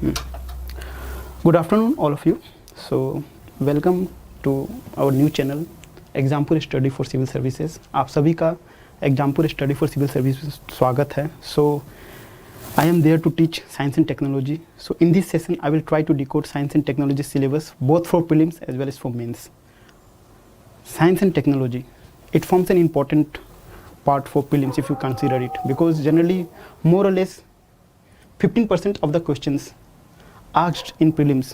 Good afternoon, all of you. So, welcome to our new channel, Exampur study for civil services. आप सभी का Exampur study for civil services स्वागत है। So I am there to teach science and technology. So in this session I will try to decode science and technology syllabus both for prelims as well as for mains. Science and technology, it forms an important part for prelims if you consider it, because generally more or less 15% of the questions asked in prelims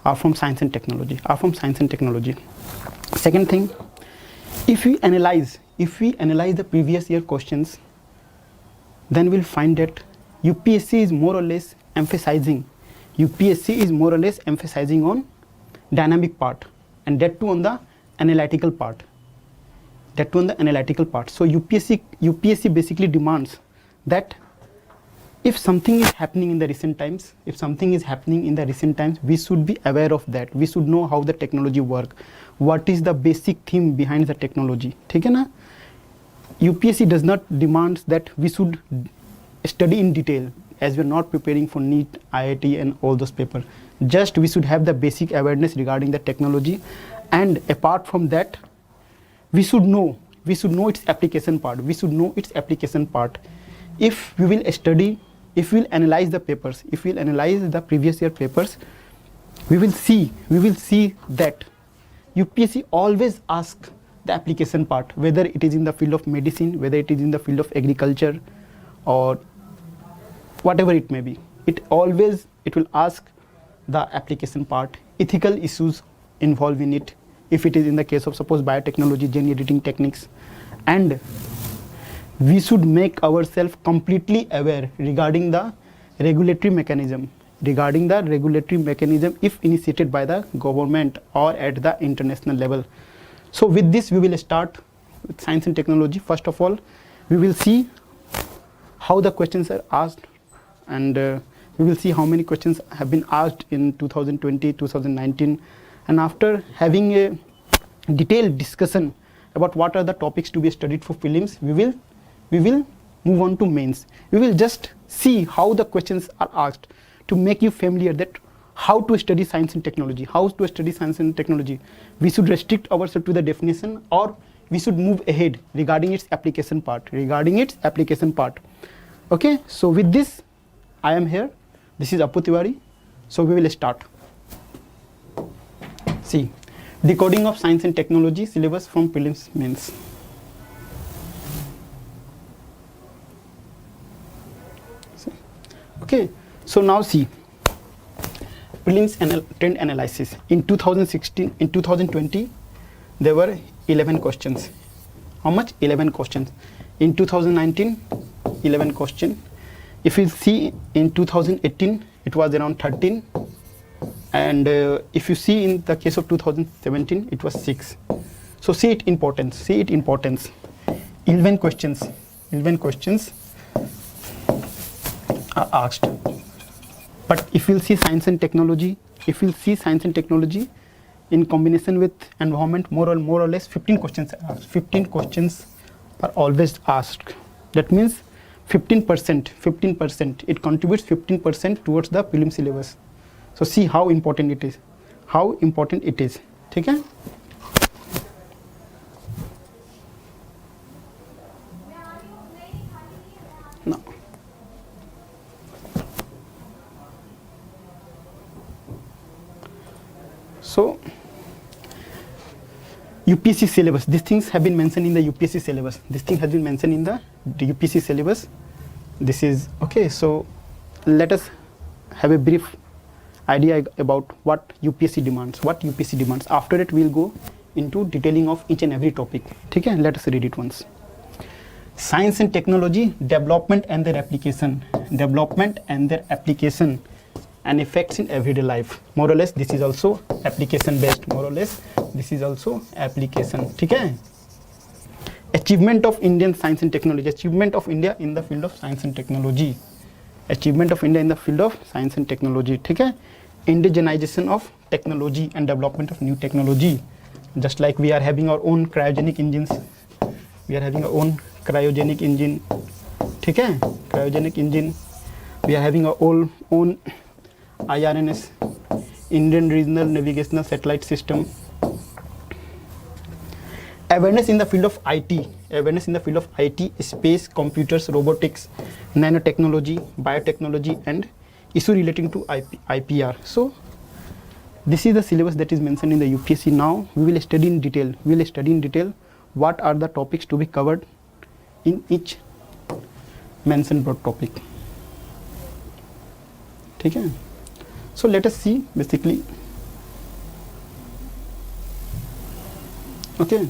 are from science and technology. Second thing, if we analyze the previous year questions, then we'll find that UPSC is more or less emphasizing on dynamic part, and that too on the analytical part. So UPSC basically demands that if something is happening in the recent times, we should be aware of that. We should know how the technology work, what is the basic theme behind the technology. ठीक है ना? UPSC does not demand that we should study in detail, as we are not preparing for NEET, IIT and all those papers. Just we should have the basic awareness regarding the technology, and apart from that, we should know its application part. If we will study, if we will analyze the papers, if we will analyze the previous year papers, we will see that UPSC always asks the application part, whether it is in the field of medicine, whether it is in the field of agriculture, or whatever it may be. It will ask the application part, ethical issues involved in it, if it is in the case of suppose biotechnology, gene editing techniques. And we should make ourselves completely aware regarding the regulatory mechanism if initiated by the government or at the international level. So with this we will start with science and technology. First of all, we will see how the questions are asked, and we will see how many questions have been asked in 2020, 2019, and after having a detailed discussion about what are the topics to be studied for prelims, we will move on to mains. We will just see how the questions are asked to make you familiar that how to study science and technology. We should restrict ourselves to the definition, or we should move ahead regarding its application part. Okay, so with this I am here. This is Apu Tiwari. So we will start. See, decoding of science and technology syllabus from prelims mains. Okay, so now see, prelims and trend analysis. In 2020, there were 11 questions. How much? 11 questions. In 2019, 11 questions. If you see in 2018, it was around 13. And if you see in the case of 2017, it was 6. So see its importance. 11 questions are asked. But if you'll see science and technology, in combination with environment, more or less 15 questions are asked. 15 questions are always asked. That means 15%. It contributes 15% towards the prelim syllabus. So see how important it is. ठीक है? Now, so UPSC syllabus. These things have been mentioned in the UPSC syllabus. This is okay. So let us have a brief idea about what UPSC demands. After that we will go into detailing of each and every topic. Okay, let us read it once. Science and technology development and their application and effects in everyday life. More or less this is also application based. Okay. Achievement of Indian science and technology. Achievement of India in the field of science and technology. ठीक है? Indigenization of technology and development of new technology. Just like we are having our own cryogenic engines. ठीक है? Cryogenic engine. We are having our own IRNS, Indian Regional Navigational Satellite System. Awareness in the field of IT, awareness in the field of IT, space, computers, robotics, nanotechnology, biotechnology, and issue relating to IPR. So this is the syllabus that is mentioned in the UPSC. Now we will study in detail. We will study in detail what are the topics to be covered in each mentioned broad topic. Okay. So let us see basically. Okay.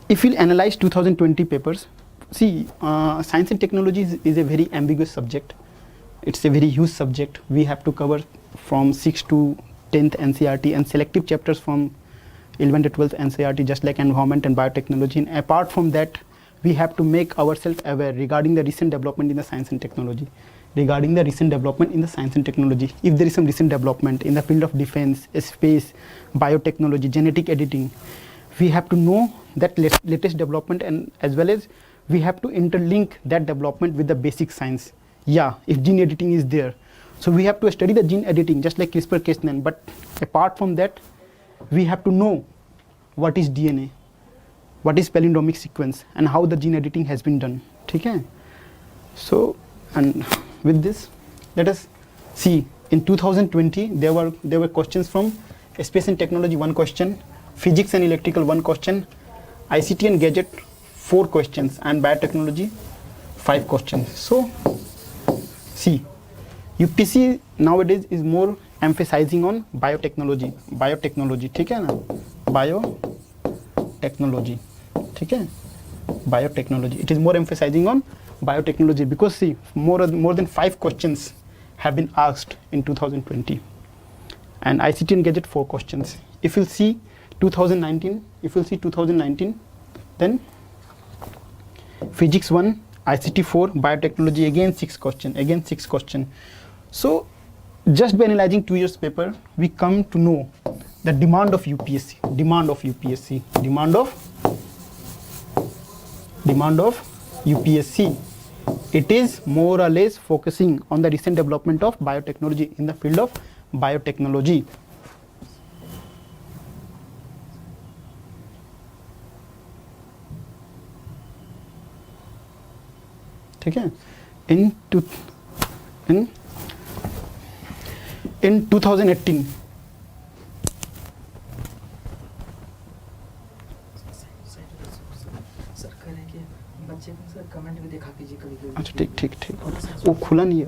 If we'll analyze 2020 papers, see, science and technology is a very ambiguous subject. It's a very huge subject. We have to cover from 6th to 10th NCERT and selective chapters from 11th to 12th NCERT, just like environment and biotechnology. And apart from that, we have to make ourselves aware regarding the recent development in the science and technology. Regarding the recent development in the science and technology, if there is some recent development in the field of defense, space, biotechnology, genetic editing, we have to know that latest development, and as well as we have to interlink that development with the basic science. Yeah, if gene editing is there, so we have to study the gene editing just like CRISPR-Cas9, but apart from that, we have to know what is DNA, what is palindromic sequence, and how the gene editing has been done. Okay? So, and with this, let us see. In 2020, there were questions from space and technology, 1 question, physics and electrical, 1 question, ICT and gadget, 4 questions, and biotechnology, 5 questions. So see, UPSC nowadays is more emphasizing on biotechnology. ठीक है ना? Biotechnology, ठीक है? Biotechnology. It is more emphasizing on biotechnology because see, more than 5 questions have been asked in 2020, and ICT and gadget 4 questions. If you see 2019, then physics 1, ICT 4, biotechnology again 6 question. So just by analyzing 2 years paper, we come to know the demand of UPSC. Demand of UPSC. It is more or less focusing on the recent development of biotechnology in the field of biotechnology. ठीक है? In 2018, comment भी देखा कीजिए कभी-कभी। अच्छा ठीक, वो खुला नहीं है।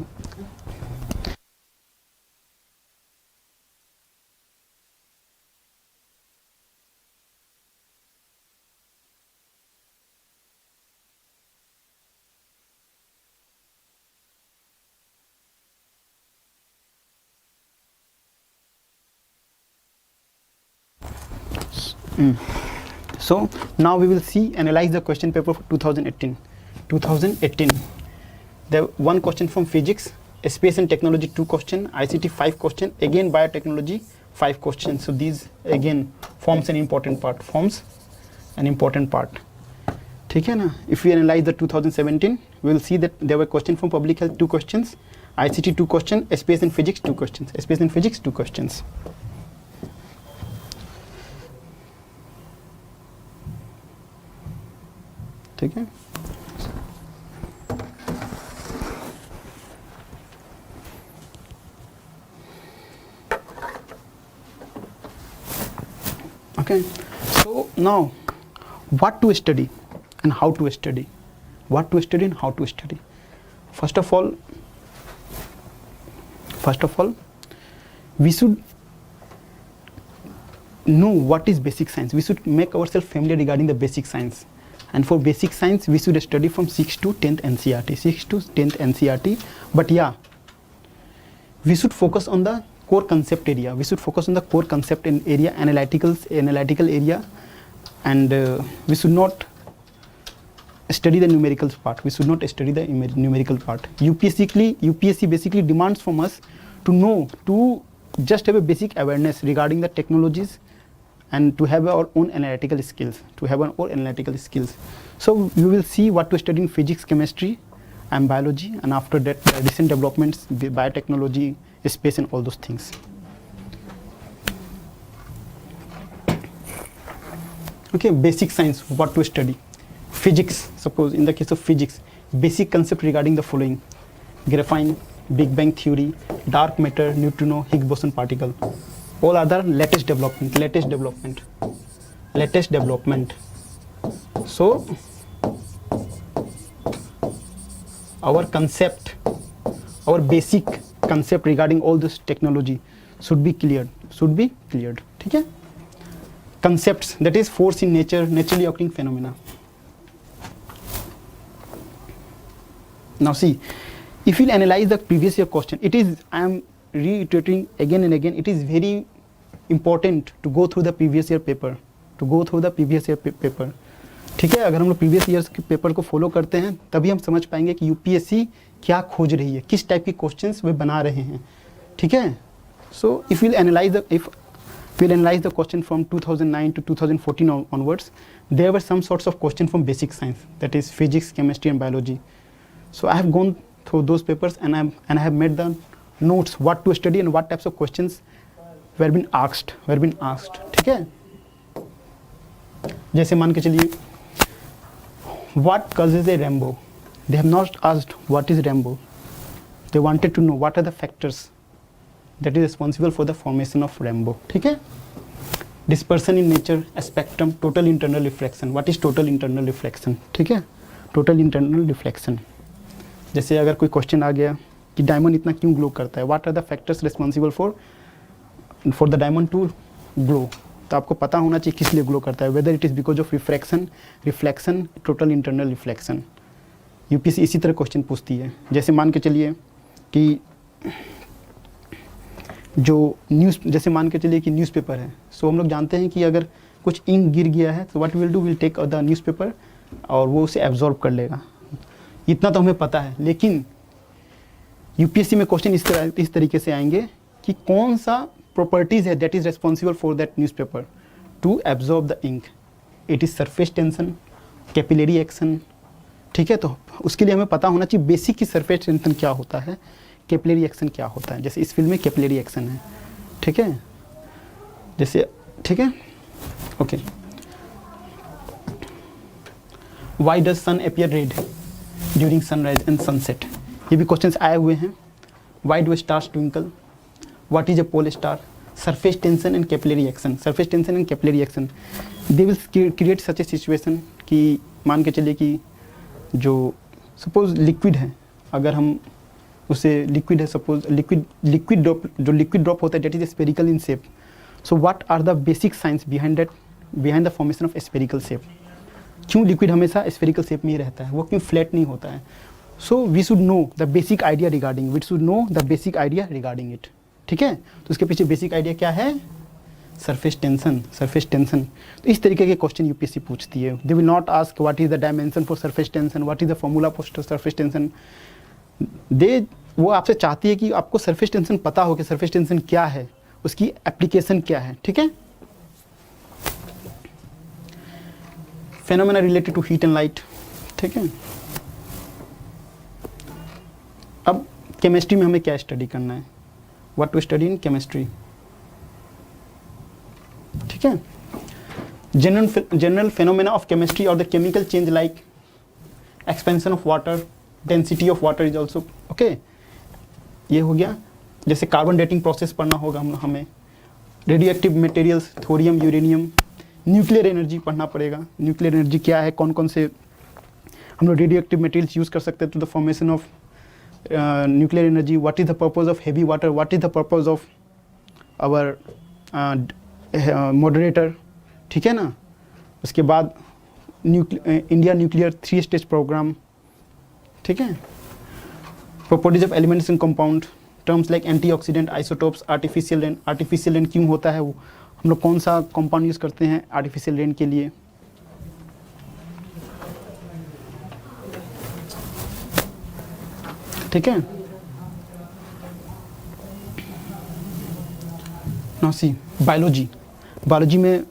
So now we will analyze the question paper for 2018. There 1 question from physics, space and technology 2 question, ICT 5 question, again biotechnology 5 questions. So these again forms an important part. ठीक है ना? If we analyze the 2017, we will see that there were questions from public health 2 questions, ICT 2 questions, space and physics 2 questions. ठीक है? Okay, so now what to study and how to study. First of all, we should know what is basic science. We should make ourselves familiar regarding the basic science. And for basic science, we should study from 6th to 10th NCERT. But yeah, we should focus on the core concept area. Analytical area, and we should not study the numerical part. UPSC basically demands from us to just have a basic awareness regarding the technologies and to have our own analytical skills. So you will see what to study in physics, chemistry and biology, and after that recent developments, biotechnology, space and all those things. Okay, basic science, what to study. Physics, suppose in the case of physics, basic concept regarding the following: graphene, Big Bang theory, dark matter, neutrino, Higgs boson particle. All are the latest development. So our concept, our basic concept regarding all this technology should be cleared. ठीक है? Concepts, that is force in nature, naturally occurring phenomena. Now see, if you analyze the previous year question, it is, I am reiterating again and again, it is very important to go through the previous year paper, ठीक है? अगर हम लोग previous years के paper को follow करते हैं तभी हम समझ पाएंगे कि यूपीएससी क्या खोज रही है, किस टाइप की क्वेश्चंस वे बना रहे हैं, ठीक है? So if will analyse the question from 2009 to 2014 onwards, there were some sorts of question from basic science, that is physics, chemistry and biology. So I have gone through those papers and I have made the notes what to study and what types of questions were been asked, ठीक है? जैसे मान के चलिए, what causes a rainbow? They have not asked what is rainbow. They wanted to know what are the factors that is responsible for the formation of rainbow, ठीक है? Dispersion in nature, a spectrum, total internal reflection. What is total internal reflection? ठीक है? Total internal reflection. जैसे अगर कोई question आ गया कि diamond इतना क्यों ग्लो करता है, what are the factors responsible for the diamond to glow, तो आपको पता होना चाहिए किस लिए ग्लो करता है, whether it is because of reflection, total internal reflection. UPSC इसी तरह क्वेश्चन पूछती है। जैसे मान के चलिए कि जैसे मान के चलिए कि न्यूज़पेपर है, सो हम लोग जानते हैं कि अगर कुछ इंक गिर गया है तो what will do, will take the newspaper और वो उसे एब्जॉर्ब कर लेगा, इतना तो हमें पता है। लेकिन यूपीएससी में क्वेश्चन इस तरीके से आएंगे कि कौन सा प्रॉपर्टीज है that is responsible for that newspaper to absorb the ink. It is surface tension, capillary action, ठीक है? तो उसके लिए हमें पता होना चाहिए बेसिक की सरफेस टेंशन क्या होता है, कैपिलरी एक्शन क्या होता है। जैसे इस फील्ड में कैपिलरी एक्शन है, ठीक है? जैसे, ठीक है, okay. Why does sun appear red during sunrise and sunset, ये भी क्वेश्चंस आए हुए हैं। Why do stars twinkle, what is a pole star, surface tension and capillary action. Surface tension and capillary action they will create such a situation कि मान के चलिए कि जो सपोज लिक्विड है, अगर हम उसे लिक्विड है, सपोज लिक्विड ड्रॉप होता है that is spherical in shape. So what are the basic science behind the formation of spherical shape. क्यों लिक्विड हमेशा स्फेरिकल शेप में ही रहता है, वो क्यों फ्लैट नहीं होता है? So we should know the basic idea regarding it, ठीक है? तो उसके पीछे बेसिक आइडिया क्या है? Surface tension. तो इस तरीके के क्वेश्चन यूपीएससी पूछती है। They will not ask what is the dimension for surface tension, what is the formula for surface tension. वो आपसे चाहती है कि आपको सरफेस टेंशन पता हो कि सरफेस टेंशन क्या है, उसकी एप्लीकेशन क्या है, ठीक है? Phenomena related to heat and light, ठीक है? अब केमिस्ट्री में हमें क्या स्टडी करना है, what to study in chemistry, ठीक है? जनरल फेनोमेना ऑफ केमिस्ट्री और the chemical change like expansion of water, density of water is also, okay? ये हो गया। जैसे कार्बन डेटिंग प्रोसेस पढ़ना होगा हमें, radio active materials, thorium, uranium, nuclear energy पढ़ना पड़ेगा। न्यूक्लियर एनर्जी क्या है, कौन कौन से हम लोग रेडियो एक्टिव मटेरियल्स यूज़ कर सकते हैं to the formation of nuclear energy, what is the purpose of heavy water, what is the purpose of our moderator, ठीक है ना? उसके बाद इंडिया न्यूक्लियर 3 स्टेज प्रोग्राम, ठीक है? Properties of elements and compound, terms like antioxidant, isotopes, artificial rain क्यों होता है, वो हम लोग कौन सा कंपाउंड यूज़ करते हैं आर्टिफिशियल रेन के लिए, ठीक है? नाउ सी बायोलॉजी में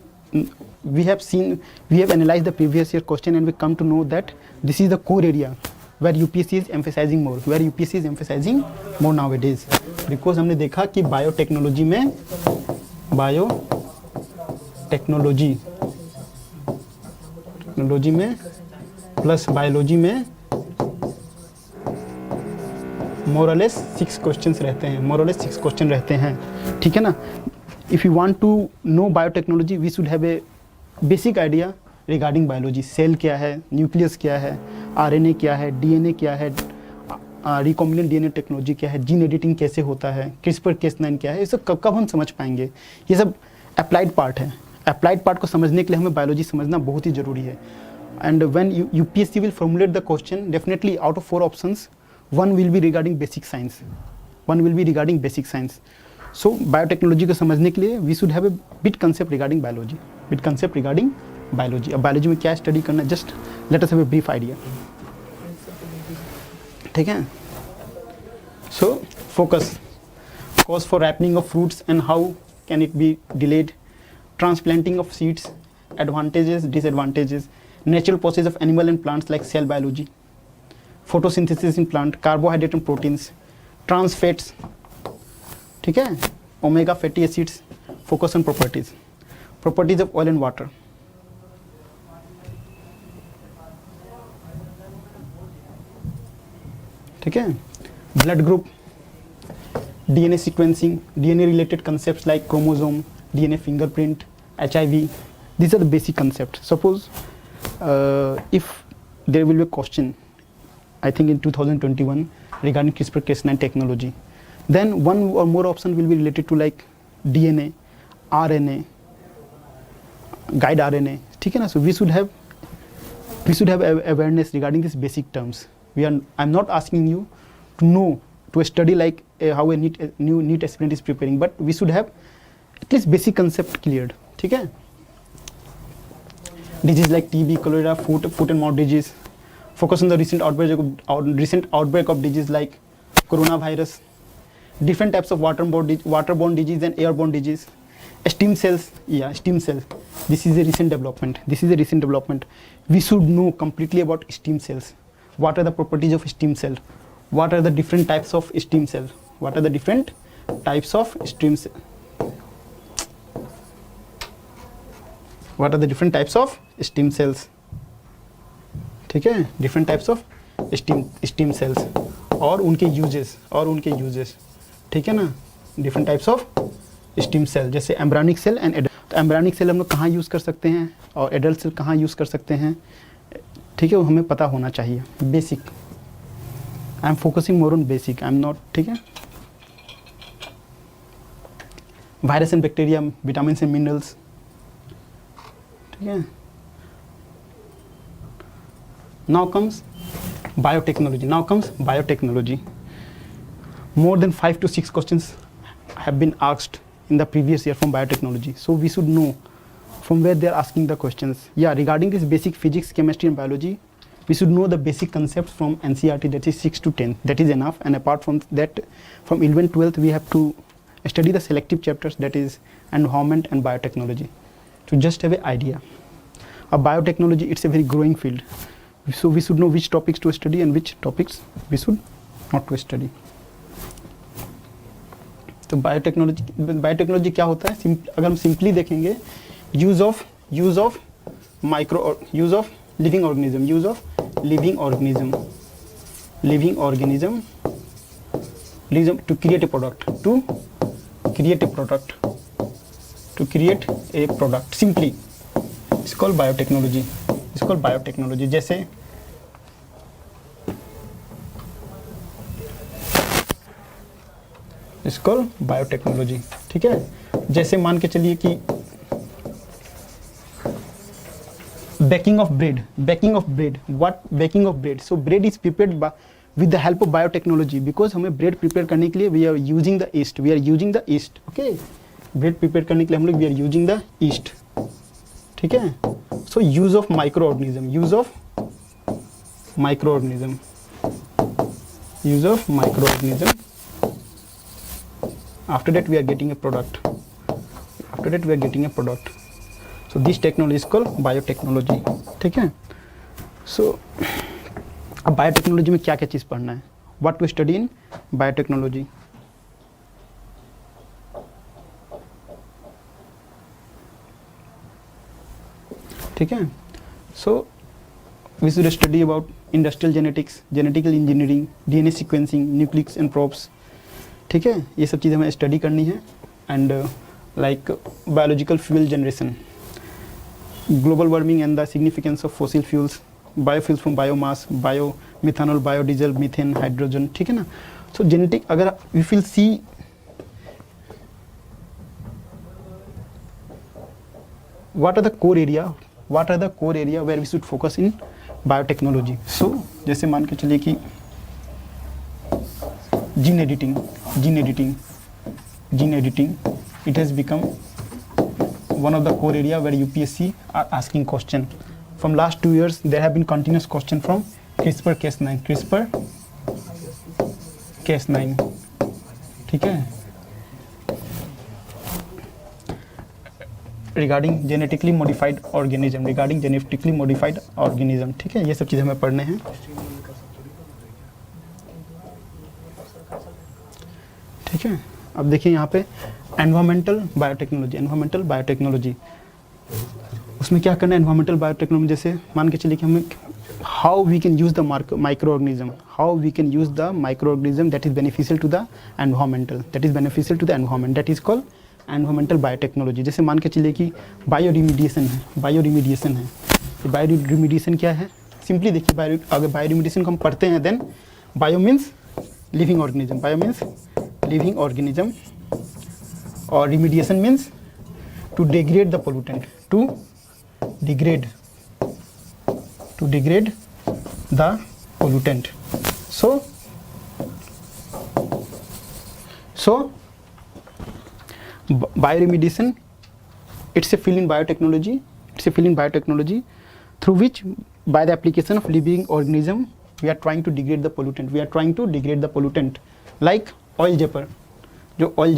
we have analyzed the previous year question and we come to know that this is the core area where UPSC is emphasizing more, nowadays. Because हमने देखा कि बायोटेक्नोलॉजी में plus biology में मोरलेस 6 questions रहते हैं, मोरलेस 6 question रहते हैं, ठीक है ना। If you want to know biotechnology we should have a basic idea regarding biology. Cell क्या है, न्यूक्लियस क्या है, आरएनए क्या है, डीएनए क्या है, रिकॉम्बिनेंट डीएनए टेक्नोलॉजी क्या है, जीन एडिटिंग कैसे होता है, CRISPR-Cas9 क्या है, ये सब कब हम समझ पाएंगे। ये सब अप्लाइड पार्ट है। अप्लाइड पार्ट को समझने के लिए हमें बायोलॉजी समझना बहुत ही ज़रूरी है। And when UPSC will formulate the question, definitely out of 4 options one will be regarding basic science, one will be regarding basic science. So biotechnology को समझने के लिए we should have a bit concept regarding biology, bit concept regarding biology. अब biology में क्या study करना है, just let us have a brief idea, ठीक है। So focus, cause for ripening of fruits and how can it be delayed, transplanting of seeds, advantages disadvantages, natural process of animal and plants like cell biology, photosynthesis in plant, carbohydrate and proteins, trans fats, ठीक है, omega fatty acids, focus on properties, properties of oil and water, ठीक है, blood group, DNA sequencing, DNA related concepts like chromosome, DNA fingerprint, HIV, these are the basic concepts. Suppose if there will be a question, I think in 2021 regarding CRISPR-Cas9 technology, then one or more option will be related to like DNA, RNA, guide RNA, ठीक है ना। So we should have awareness regarding these basic terms. I'm not asking you to know, to study like how a NEET aspirant is preparing, but we should have at least basic concept cleared, ठीक है। Disease like TB, cholera, foot and mouth disease. Focus on the recent outbreak of disease like coronavirus, different types of waterborne disease and airborne disease, stem cells. Yeah, stem cells. This is a recent development. We should know completely about stem cells. What are the properties of stem cell? What are the different types of stem cell? What are the different types of stem cell? What are the different types of stem cells? ठीक है, different types of stem cells और उनके uses, ठीक है ना। Different types of stem cell, जैसे embryonic cell and adult. तो embryonic cell हम लोग कहाँ यूज़ कर सकते हैं और एडल्ट सेल कहाँ यूज़ कर सकते हैं, ठीक है, वो हमें पता होना चाहिए। Basic, I am focusing more on basic, I am not, ठीक है। Virus and bacteria, vitamin and minerals, ठीक है। Now comes biotechnology. More than 5 to 6 questions have been asked in the previous year from biotechnology. So we should know from where they are asking the questions. Yeah, regarding this basic physics, chemistry and biology, we should know the basic concepts from NCERT, that is 6 to 10. That is enough. And apart from that, from 11th, 12th, we have to study the selective chapters, that is environment and biotechnology, to just have an idea. Biotechnology, it's a very growing field. So we should know which topics to study and which topics we should not to study. तो biotechnology क्या होता है, अगर हम simply देखेंगे, use of living organism to create a product simply, it's called biotechnology. जैसे इसको biotechnology, ठीक है। जैसे मान के चलिए कि baking of bread, so bread is prepared with the help of biotechnology, because हमें ब्रेड प्रिपेयर करने के लिए we are using the yeast, okay, bread prepare करने के लिए हम लोग we are using the yeast, ठीक है। so use of microorganism, after that we are getting a product, so this technology is called biotechnology, ठीक है। so अब बायोटेक्नोलॉजी में क्या क्या चीज़ पढ़ना है, what to study in biotechnology, ठीक है। So we should study about industrial genetics, genetical engineering, DNA sequencing, nucleics and probes, ठीक है, ये सब चीज़ें हमें स्टडी करनी है। And like biological fuel generation, global warming and the significance of fossil fuels, biofuels from biomass, bio methanol, biodiesel, methane, hydrogen, ठीक है ना। सो जेनेटिक, अगर we will see what are the core area where we should focus in biotechnology. So जैसे मान के चलिए कि gene editing it has become one of the core area where UPSC are asking question. From last 2 years there have been continuous question from CRISPR-Cas9, ठीक है, regarding genetically modified organism, ठीक है, ये सब चीज़ें हमें पढ़ने हैं। ठीक है, अब देखिए यहाँ पे एनवायरमेंटल बायोटेक्नोलॉजी, उसमें क्या करना है, एनवायरमेंटल बायोटेक्नोलॉजी, जैसे मान के चलिए कि हमें how we can use the micro organism that is beneficial to the environment, that is called environmental biotechnology. जैसे मान के चलिए कि बायो रिमीडिएशन है, बायोरिमीडिएशन क्या है, सिंपली देखिए, अगर बायोरिमीडिएशन को हम पढ़ते हैं, then bio means living organism, और remediation means to degrade the pollutant, to degrade the pollutant. So bioremediation, it's a field in biotechnology, through which by the application of living organism we are trying to degrade the pollutant, like oil vapor, जो oil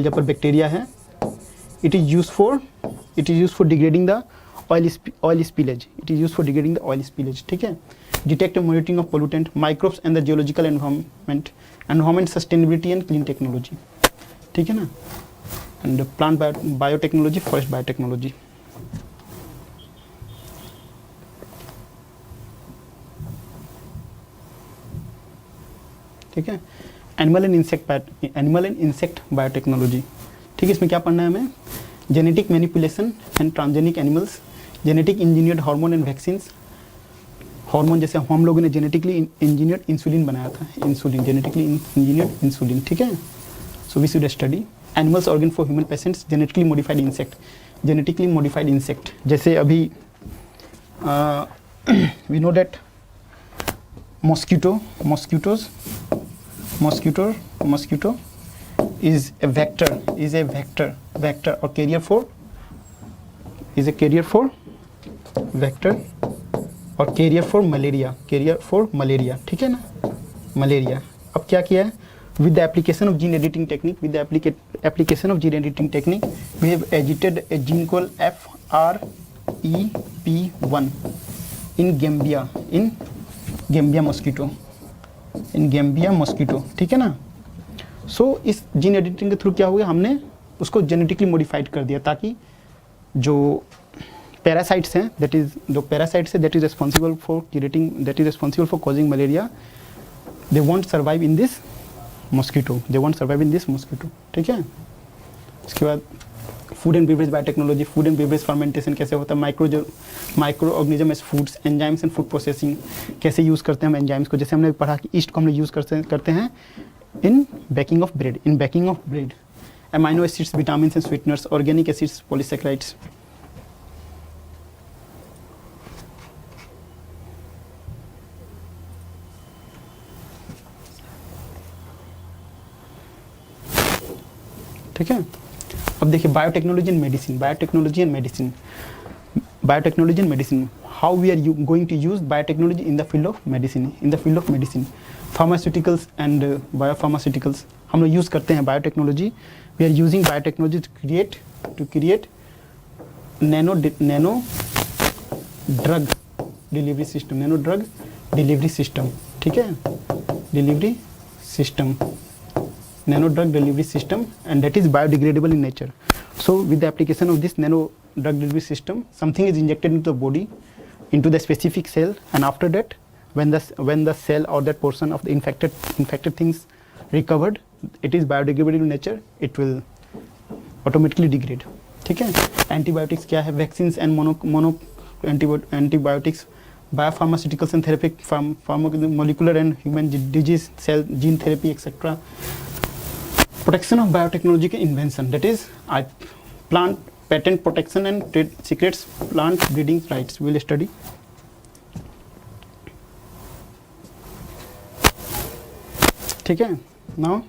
vapor bacteria है, it is used for degrading the oil spillage, ठीक है, detect and monitoring of pollutant, microbes and the geological environment sustainability and clean technology, ठीक है ना, and plant biotechnology, forest biotechnology। ठीक है, animal and insect biotechnology, ठीक है, इसमें क्या पढ़ना है हमें, genetic manipulation and transgenic animals, genetic engineered hormone and vaccines, hormone जैसे हम लोगों ने जेनेटिकली इंजीनियर्ड इंसुलिन बनाया था, जेनेटिकली इंजीनियर्ड इंसुलिन, ठीक है। So we should study animals organ for human patients, genetically modified insect, जैसे अभी we know that mosquito is a vector or carrier for malaria, ठीक है ना, मलेरिया। अब क्या किया है, with the application of gene editing technique, we have edited a gene called FREP1 in Gambia mosquito, ठीक है ना। सो इस जीन एडिटिंग के थ्रू क्या हो गया, हमने उसको जेनेटिकली मॉडिफाइड कर दिया, ताकि जो पैरासाइट्स हैं, that is responsible for causing malaria, they won't survive in this mosquito, ठीक है। इसके बाद food and beverage biotechnology, food and beverage fermentation कैसे होता है, microorganism as foods, enzymes and food processing कैसे यूज़ करते हैं हम एंजाइम्स को, जैसे हमने पढ़ा कि ईस्ट को हम लोग यूज़ करते हैं in baking of bread, amino acids, vitamins and sweeteners, organic acids, polysaccharides, ठीक है। अब देखिए biotechnology and medicine, how we are going to use biotechnology in the field of medicine, pharmaceuticals and biopharmaceuticals, हम लोग use करते हैं biotechnology, we are using biotechnology to create nano drug delivery system, ठीक है, nano drug delivery system, and that is biodegradable in nature. So with the application of this nano drug delivery system. Something is injected into the body, into the specific cell, and after that, when the cell or that portion of the infected things recovered, it is biodegradable in nature. It will automatically degrade. ठीक है. Antibiotics क्या है? Vaccines and mono antibiotics, biopharmaceuticals and therapeutic molecular and human disease, cell gene therapy, etc. Protection of biotechnology invention, that is plant patent protection and trade secrets, plant breeding rights we will study. ठीक है. Now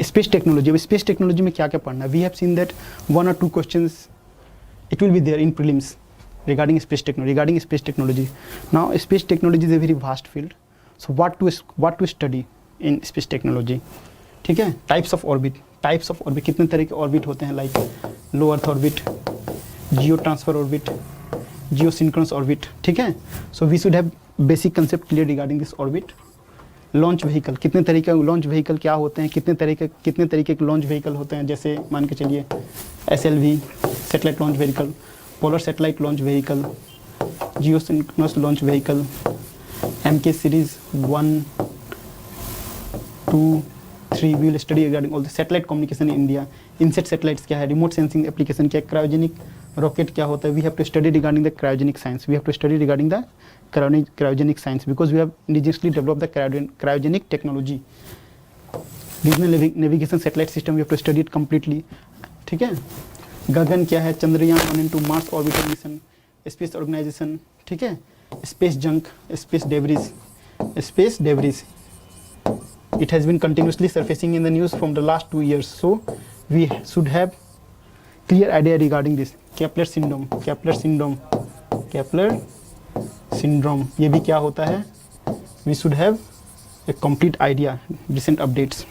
space technology. अब space technology में क्या क्या पढ़ना है? We have seen that 1 or 2 questions it will be there in prelims regarding space technology. Now space technology is a very vast field, so what to study in space technology? ठीक है. Types of orbit, कितने तरह के orbit होते हैं? Like low earth orbit, geo transfer orbit, geosynchronous orbit. ठीक है. So we should have basic concept clear regarding this orbit. Launch vehicle, कितने तरीके के लॉन्च व्हीकल क्या होते हैं? कितने तरीके के लॉन्च व्हीकल होते हैं? जैसे मान के चलिए SLV satellite launch vehicle, polar satellite launch vehicle, geosynchronous launch vehicle, MK series 1, 2, 3. We will study regarding all the satellite communication in India. INSAT satellites क्या है? रिमोट सेंसिंग एप्लीकेशन क्या है? क्रायोजेनिक रॉकेट क्या होता है? We have to study regarding the cryogenic science. We have to study regarding the cryogenic science because we have indigenously developed the cryogenic technology. Regional navigation satellite system we have to study it completely. ठीक है. गगन क्या है? Chandrayaan 1 and 2, Mars orbital mission, space organisation. ठीक है. Space junk, space debris. It has been continuously surfacing in the news from the last 2 years, so we should have clear idea regarding this. Kepler syndrome, ये भी क्या होता है? We should have a complete idea. Recent updates.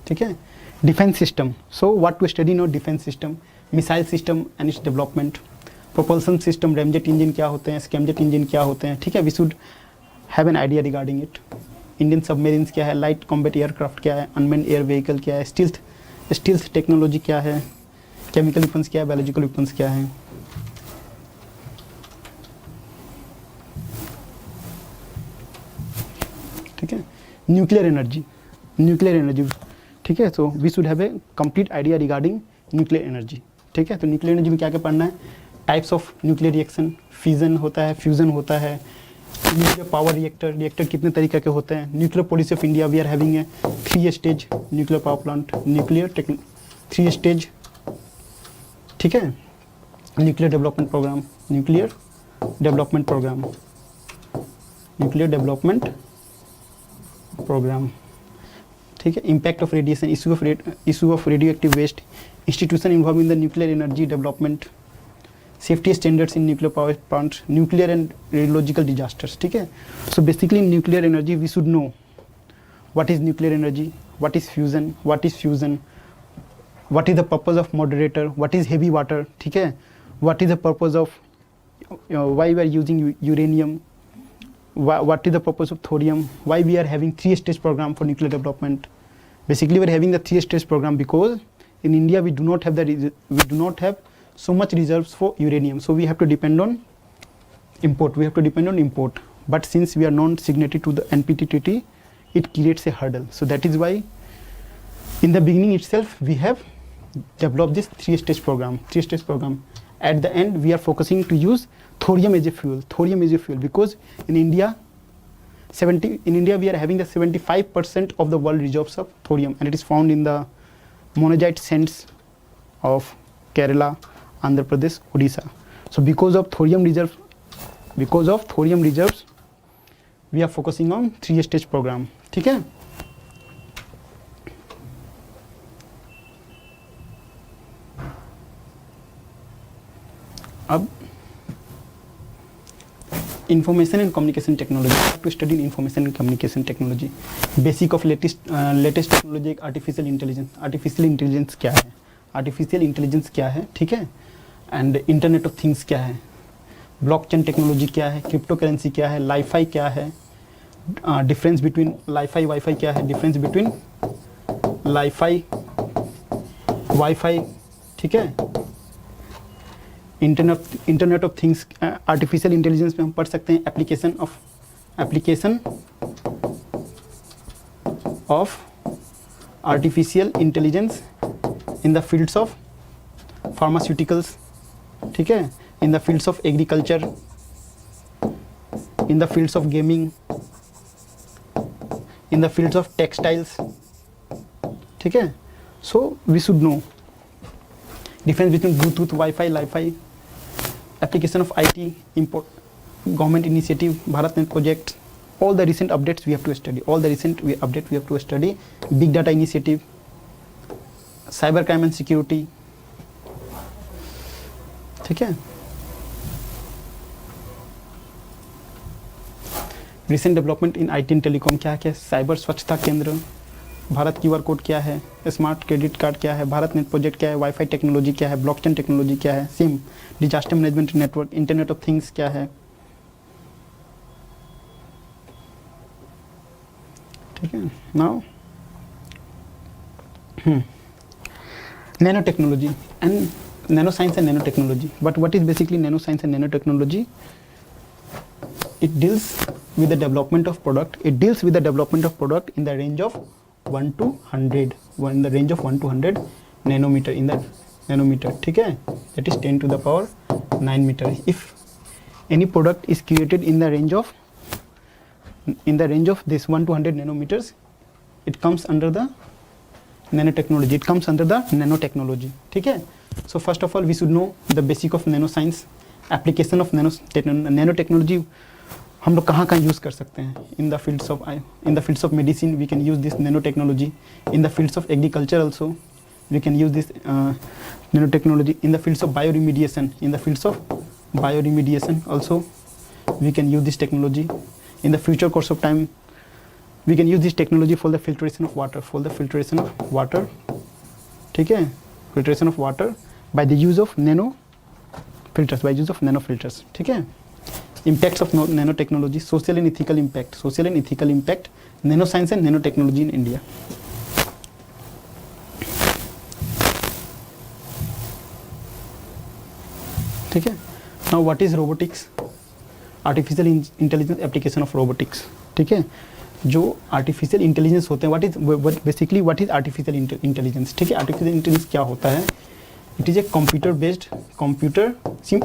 ठीक है. Defence system. So what to study no? Defence system, missile system and its development, propulsion system, ramjet engine क्या होते हैं? स्कैमजेट इंजन क्या होते हैं? ठीक है. We should have an idea regarding it. Indian submarines क्या है? लाइट कॉम्बैट एयरक्राफ्ट क्या है? अनमैन्ड एयर व्हीकल क्या है? स्टील्थ टेक्नोलॉजी क्या है? केमिकल वेपन्स क्या है? बायोलॉजिकल वेपन्स क्या है? ठीक है. Nuclear energy. ठीक है. So we should have a complete idea regarding nuclear energy. ठीक है. तो न्यूक्लियर एनर्जी में क्या क्या पढ़ना है? Types of nuclear reaction, fission होता है, फ्यूजन होता है, न्यूक्लियर पावर रिएक्टर कितने तरीके के होते हैं? Nuclear policy of India, we are having a 3 stage nuclear power plant, 3 stage. ठीक है. Nuclear development programme. ठीक है. Impact of radiation, issue of radioactive waste, institution involve in the nuclear energy development, safety standards in nuclear power plants, nuclear and radiological disasters. ठीक है. So basically in nuclear energy we should know what is nuclear energy, what is fusion, what is the purpose of moderator, what is heavy water. ठीक है. What is the purpose of why we are using uranium, what is the purpose of thorium, why we are having 3 stage program for nuclear development. Basically we are having the 3 stage program because in India we do not have so much reserves for uranium, so we have to depend on import. But since we are non signatory to the NPT treaty, it creates a hurdle. So that is why in the beginning itself we have developed this 3 stage program. At the end we are focusing to use thorium as a fuel because in India we are having the 75% of the world reserves of thorium, and it is found in the monazite sands of Kerala, Andhra Pradesh, Odisha. So because of thorium reserves we are focusing on 3 stage program. ठीक है. अब information and communication technology, to study information and communication technology. Basic of latest technology. Artificial intelligence क्या है? ठीक है. And internet of things क्या है, blockchain technology क्या है, क्रिप्टो करेंसी क्या है, लाईफाई क्या है, डिफरेंस बिटवीन लाईफाई वाईफाई क्या है, डिफरेंस बिटवीन लाईफाई वाईफाई, ठीक है। Internet of things, artificial intelligence में हम पढ़ सकते हैं application of artificial intelligence in the fields of pharmaceuticals, ठीक है, in the fields of agriculture, in the fields of gaming, in the fields of textiles, ठीक है। So we should know difference between Bluetooth, Wi-Fi, Li-Fi, application of IT, import, government initiative, BharatNet project, all the recent updates we have to study. All the recent updates we have to study. Big data initiative, cyber crime and security, ठीक है। Recent development in IT and telecom क्या है, cyber स्वच्छता केंद्र, Bharat QR code क्या है, smart credit card क्या है, भारत नेट प्रोजेक्ट क्या है, वाईफाई टेक्नोलॉजी क्या है, ब्लॉकचेन टेक्नोलॉजी क्या है, SIM, disaster management network, internet of things क्या है, ठीक है। Now nano technology and nano science and nano technology, but what is basically nano science and nano technology? It deals with the development of product. It deals with the development of product in the range of 1 to 100, in the range of 1 to 100 nanometer, in the nanometer, ठीक है, that is 10 to the power 9 meter. If any product is created in the range of this 1 to 100 nanometers, it comes under the nanotechnology. It comes under the nanotechnology, ठीक है। So first of all we should know the basic of nanoscience, application of nanotechnology. हम लोग कहाँ use कर सकते हैं? In the fields of medicine we can use this nano technology, in the fields of agriculture also we can use this nano technology, in the fields of bioremediation also we can use this technology, in the future course of time we can use this technology for the filtration of water, ठीक है, filtration of water by the use of nano filters, ठीक है। Impacts of nanotechnology, social and ethical impact, nanoscience and nanotechnology in India. ठीक है। Now what is robotics? Artificial intelligence application of robotics, ठीक है। जो artificial intelligence होते हैं, what is artificial intelligence, ठीक है। artificial intelligence क्या होता है? It is a computer based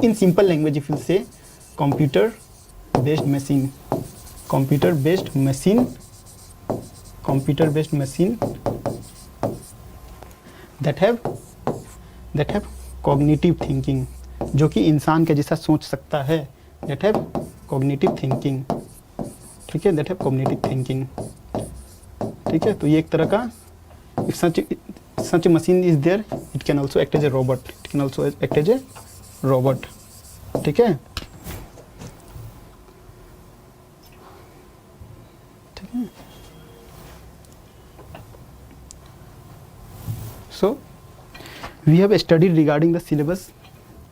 in simple language if you say computer based machine that have cognitive thinking, जो कि इंसान के जैसा सोच सकता है, that have cognitive thinking, ठीक है, that have cognitive thinking, ठीक है। तो ये एक तरह का if such a machine is there, it can also act as a robot, ठीक है। So we have studied regarding the syllabus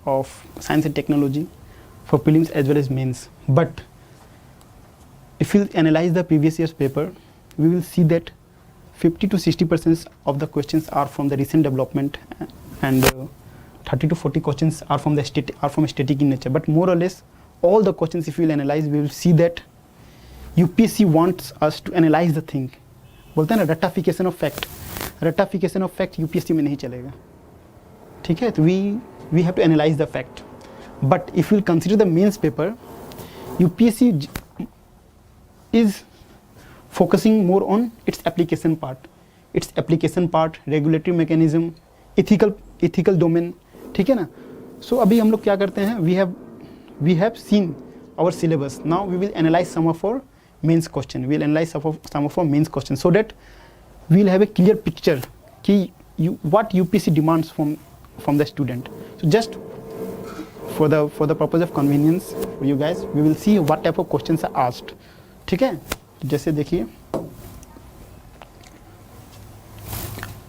of science and technology for prelims as well as mains, but if we analyze the previous year's paper, we will see that 50 to 60% of the questions are from the recent development, and 30 to 40 questions are from static in nature. But more or less all the questions, if we will analyze, we will see that UPSC wants us to analyze the thing. बोलते हैं ना ratification of fact UPSC में नहीं चलेगा, ठीक है। तो we have to analyze the fact, but if you consider the mains paper, UPSC is focusing more on its application part, regulatory mechanism, ethical domain, ठीक है ना। So अभी हम लोग क्या करते हैं, we have seen our syllabus. Now we will analyze some of our mains question, so that we will have a clear picture कि what UPSC demands from the student. So just for the purpose of convenience for you guys, we will see what type of questions are asked, ठीक है। जैसे देखिए,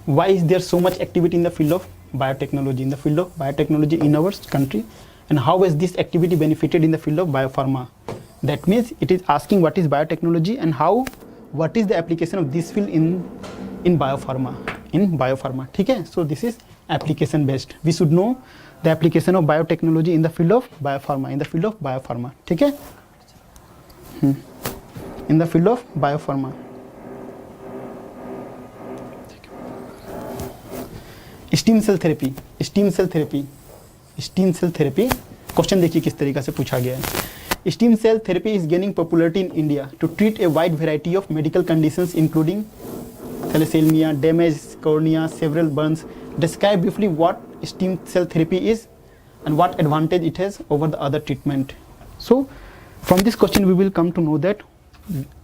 why is there so much activity in the field of biotechnology, in the field of biotechnology in our country, and how has this activity benefited in the field of biopharma. That means it is asking what is biotechnology and what is the application of this field in biopharma, ठीक है. So this is application based. We should know the application of biotechnology in the field of biopharma, ठीक है. In the field of biopharma. Stem cell therapy, question देखिए किस तरीके से पूछा गया है. Stem cell therapy is gaining popularity in India to treat a wide variety of medical conditions including thalassemia, damage cornea, several burns. Describe briefly what stem cell therapy is and what advantage it has over the other treatment. So from this question we will come to know that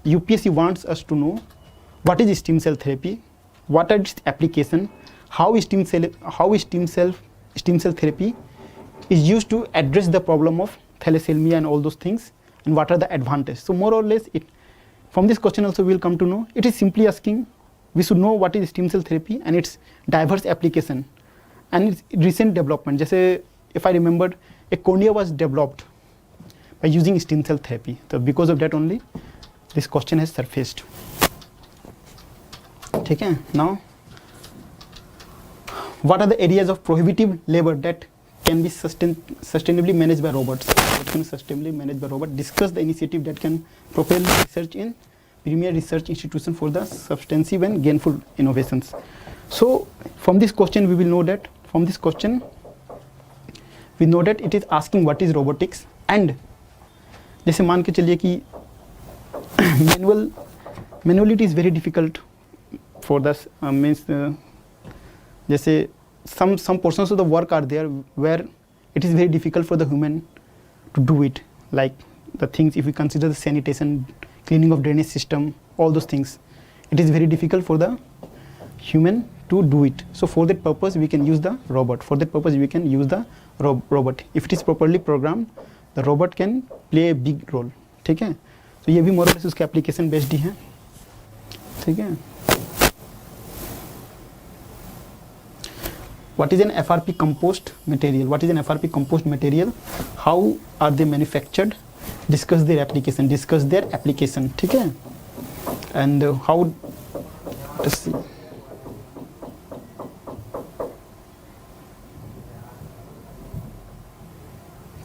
UPSC wants us to know what is stem cell therapy, what are its application, how stem cell therapy is used to address the problem of thalassemia and all those things, and what are the advantages. So more or less from this question also we will come to know. It is simply asking, we should know what is stem cell therapy and its diverse application and its recent development. जैसे if I remembered, a cornea was developed by using stem cell therapy. So because of that only this question has surfaced. ठीक है. Now what are the areas of prohibitive labor that can be sustainably managed by robots? Discuss the initiative that can propel research in premier research institution for the substantive and gainful innovations. So from this question we will know that it is asking what is robotics, and जैसे मान के चलिए कि manually it is very difficult for the जैसे some portions of the work are there where it is very difficult for the human to do it, like the things, if we consider the sanitation, cleaning of drainage system, all those things, it is very difficult for the human to do it. So for that purpose we can use the robot. If it is properly programmed, the robot can play a big role. ठीक है. तो ये भी मोरलेस उसके application based ही है. ठीक है. What is an FRP compost material? How are they manufactured? Discuss their application. ठीक है. And how, let's see.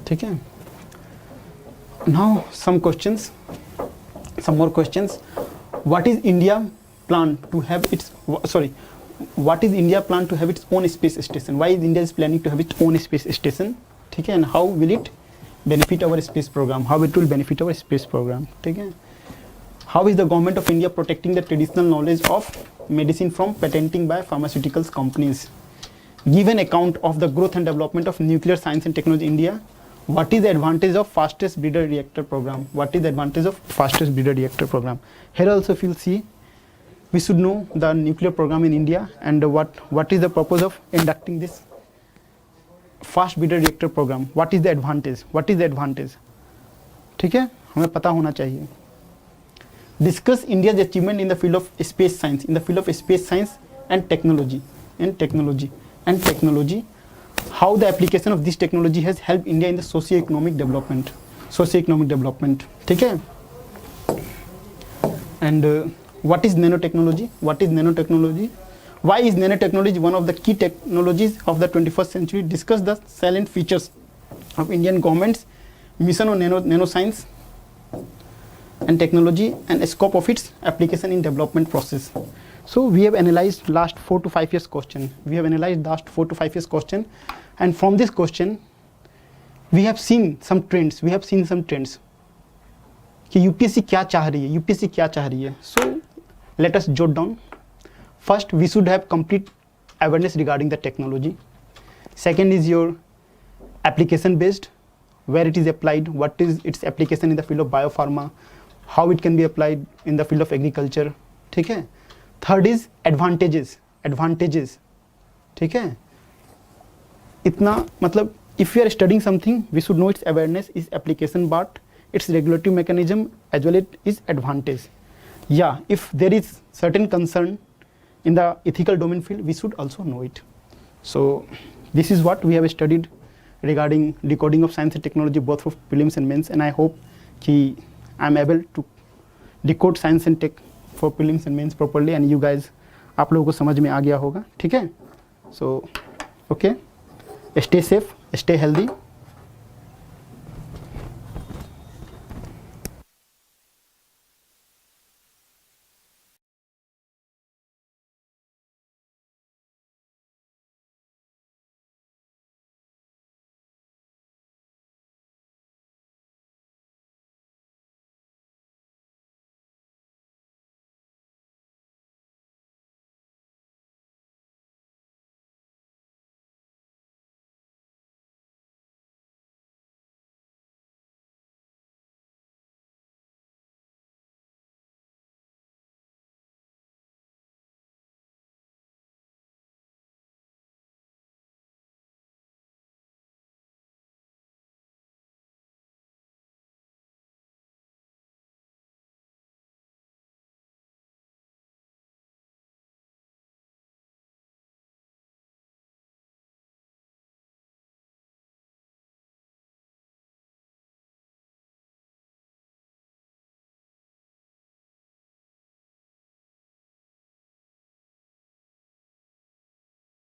ठीक है. Now some more questions. What is India plan to have its own space station? Why is India planning to have its own space station? ठीक है. And how will it benefit our space program? ठीक है. How is the government of India protecting the traditional knowledge of medicine from patenting by pharmaceuticals companies? Give an account of the growth and development of nuclear science and technology in India. What is the advantage of fastest breeder reactor program? Here also if you see, we should know the nuclear program in India and what is the purpose of inducting this fast breeder reactor program. What is the advantage? ठीक है, हमें पता होना चाहिए. Discuss India's achievement in the field of space science, and technology. How the application of this technology has helped India in the socio-economic development. ठीक है. And what is nanotechnology? Why is nanotechnology one of the key technologies of the 21st century? Discuss the salient features of Indian government's mission on nanoscience and technology and scope of its application in development process. So we have analyzed last 4 to 5 years question. And from this question we have seen some trends. कि UPSC क्या चाह रही है. So let us jot down. First, we should have complete awareness regarding the technology. Second is your application based, where it is applied, what is its application in the field of biopharma, how it can be applied in the field of agriculture. ठीक है. Third is advantages. ठीक है. इतना मतलब if we are studying something, we should know its awareness, its application, but its regulatory mechanism as well as its advantage. Yeah, if there is certain concern in the ethical domain field, we should also know it. So this is what we have studied regarding decoding of science and technology both for prelims and mains, and I hope कि I am able to decode science and tech for prelims and mains properly, and you guys, आप लोगों को समझ में आ गया होगा, ठीक है? So okay, stay safe, stay healthy.